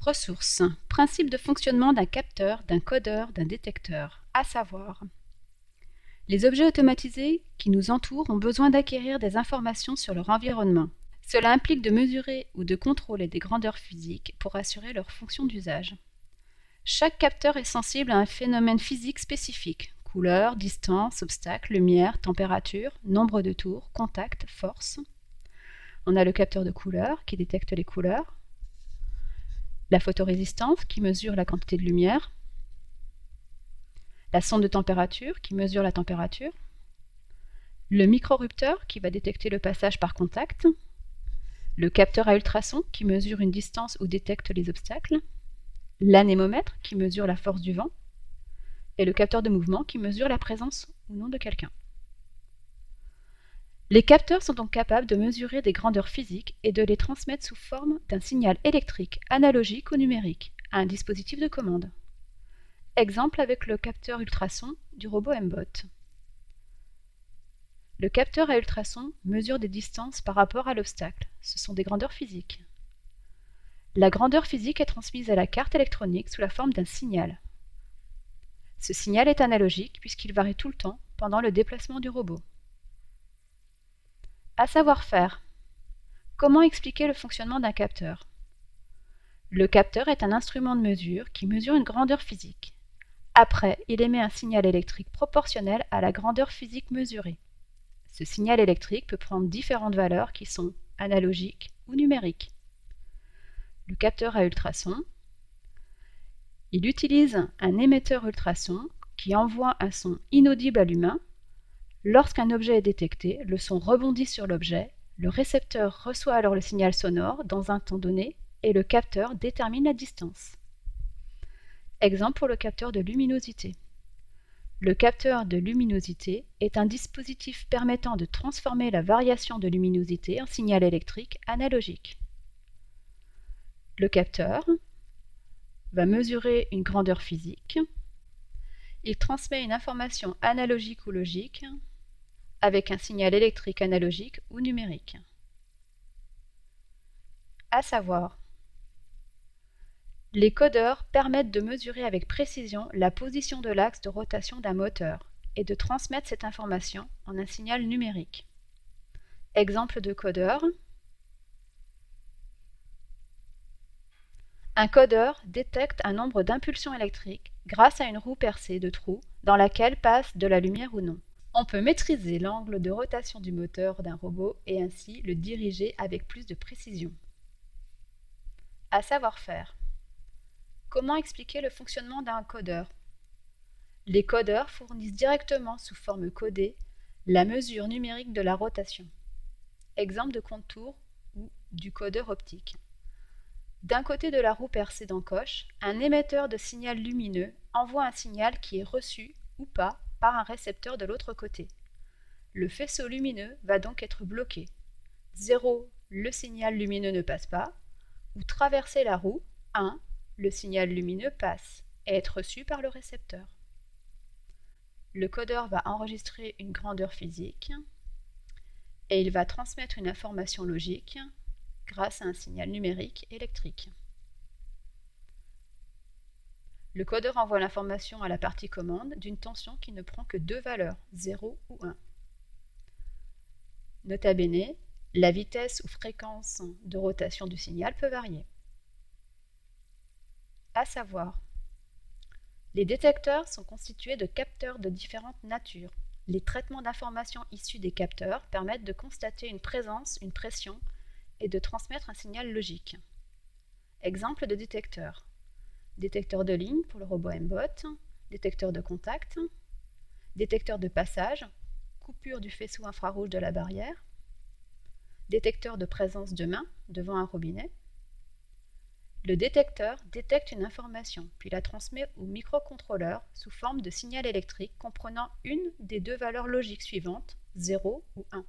Ressources. Principe de fonctionnement d'un capteur, d'un codeur, d'un détecteur, à savoir. Les objets automatisés qui nous entourent ont besoin d'acquérir des informations sur leur environnement. Cela implique de mesurer ou de contrôler des grandeurs physiques pour assurer leur fonction d'usage. Chaque capteur est sensible à un phénomène physique spécifique: couleur, distance, obstacle, lumière, température, nombre de tours, contact, force. On a le capteur de couleur qui détecte les couleurs, la photorésistance qui mesure la quantité de lumière, la sonde de température qui mesure la température, le microrupteur qui va détecter le passage par contact, le capteur à ultrasons qui mesure une distance ou détecte les obstacles, l'anémomètre qui mesure la force du vent, et le capteur de mouvement qui mesure la présence ou non de quelqu'un. Les capteurs sont donc capables de mesurer des grandeurs physiques et de les transmettre sous forme d'un signal électrique, analogique ou numérique, à un dispositif de commande. Exemple avec le capteur ultrason du robot M-Bot. Le capteur à ultrasons mesure des distances par rapport à l'obstacle. Ce sont des grandeurs physiques. La grandeur physique est transmise à la carte électronique sous la forme d'un signal. Ce signal est analogique puisqu'il varie tout le temps pendant le déplacement du robot. À savoir faire. Comment expliquer le fonctionnement d'un capteur? Le capteur est un instrument de mesure qui mesure une grandeur physique. Après, il émet un signal électrique proportionnel à la grandeur physique mesurée. Ce signal électrique peut prendre différentes valeurs qui sont analogiques ou numériques. Le capteur à ultrasons, il utilise un émetteur ultrason qui envoie un son inaudible à l'humain. Lorsqu'un objet est détecté, le son rebondit sur l'objet, le récepteur reçoit alors le signal sonore dans un temps donné et le capteur détermine la distance. Exemple pour le capteur de luminosité. Le capteur de luminosité est un dispositif permettant de transformer la variation de luminosité en signal électrique analogique. Le capteur va mesurer une grandeur physique. Il transmet une information analogique ou logique avec un signal électrique analogique ou numérique. À savoir, les codeurs permettent de mesurer avec précision la position de l'axe de rotation d'un moteur et de transmettre cette information en un signal numérique. Exemple de codeur. Un codeur détecte un nombre d'impulsions électriques grâce à une roue percée de trous dans laquelle passe de la lumière ou non. On peut maîtriser l'angle de rotation du moteur d'un robot et ainsi le diriger avec plus de précision. À savoir faire. Comment expliquer le fonctionnement d'un codeur? Les codeurs fournissent directement sous forme codée la mesure numérique de la rotation. Exemple de contour ou du codeur optique. D'un côté de la roue percée d'encoche, un émetteur de signal lumineux envoie un signal qui est reçu ou pas par un récepteur de l'autre côté. Le faisceau lumineux va donc être bloqué. 0, le signal lumineux ne passe pas, ou traverser la roue, 1, le signal lumineux passe et est reçu par le récepteur. Le codeur va enregistrer une grandeur physique et il va transmettre une information logique grâce à un signal numérique électrique. Le codeur envoie l'information à la partie commande d'une tension qui ne prend que deux valeurs, 0 ou 1. Nota bene, la vitesse ou fréquence de rotation du signal peut varier. À savoir, les détecteurs sont constitués de capteurs de différentes natures. Les traitements d'informations issus des capteurs permettent de constater une présence, une pression et de transmettre un signal logique. Exemple de détecteur. Détecteur de ligne pour le robot M-Bot, détecteur de contact, détecteur de passage, coupure du faisceau infrarouge de la barrière, détecteur de présence de main devant un robinet. Le détecteur détecte une information, puis la transmet au microcontrôleur sous forme de signal électrique comprenant une des deux valeurs logiques suivantes, 0 ou 1.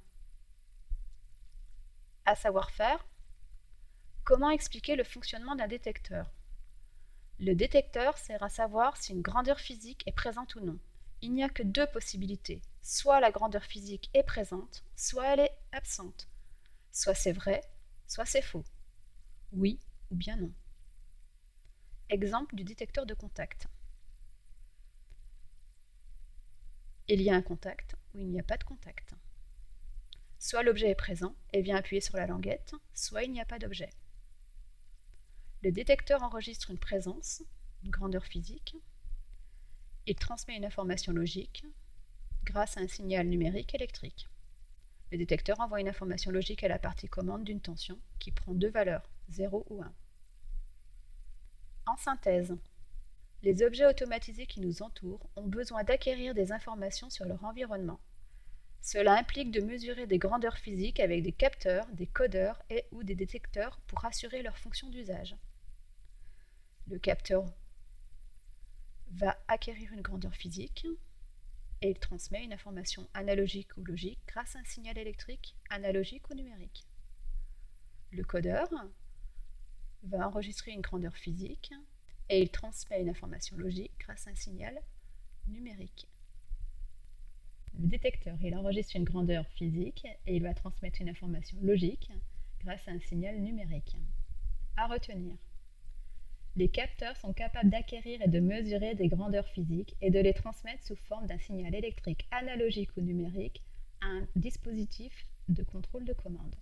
À savoir faire, comment expliquer le fonctionnement d'un détecteur? Le détecteur sert à savoir si une grandeur physique est présente ou non. Il n'y a que deux possibilités, soit la grandeur physique est présente, soit elle est absente. Soit c'est vrai, soit c'est faux. Oui ou bien non. Exemple du détecteur de contact. Il y a un contact ou il n'y a pas de contact. Soit l'objet est présent et vient appuyer sur la languette, soit il n'y a pas d'objet. Le détecteur enregistre une présence, une grandeur physique. Il transmet une information logique grâce à un signal numérique électrique. Le détecteur envoie une information logique à la partie commande d'une tension qui prend deux valeurs, 0 ou 1. En synthèse, les objets automatisés qui nous entourent ont besoin d'acquérir des informations sur leur environnement. Cela implique de mesurer des grandeurs physiques avec des capteurs, des codeurs ou des détecteurs pour assurer leur fonction d'usage. Le capteur va acquérir une grandeur physique et il transmet une information analogique ou logique grâce à un signal électrique analogique ou numérique. Le codeur va enregistrer une grandeur physique et il transmet une information logique grâce à un signal numérique. Le détecteur, il enregistre une grandeur physique et il va transmettre une information logique grâce à un signal numérique. À retenir, les capteurs sont capables d'acquérir et de mesurer des grandeurs physiques et de les transmettre sous forme d'un signal électrique analogique ou numérique à un dispositif de contrôle de commande.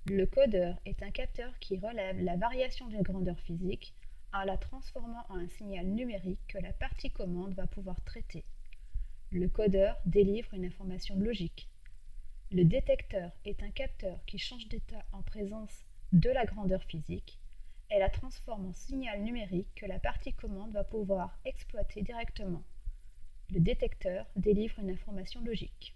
Le codeur est un capteur qui relève la variation d'une grandeur physique en la transformant en un signal numérique que la partie commande va pouvoir traiter. Le codeur délivre une information logique. Le détecteur est un capteur qui change d'état en présence de la grandeur physique et la transforme en signal numérique que la partie commande va pouvoir exploiter directement. Le détecteur délivre une information logique.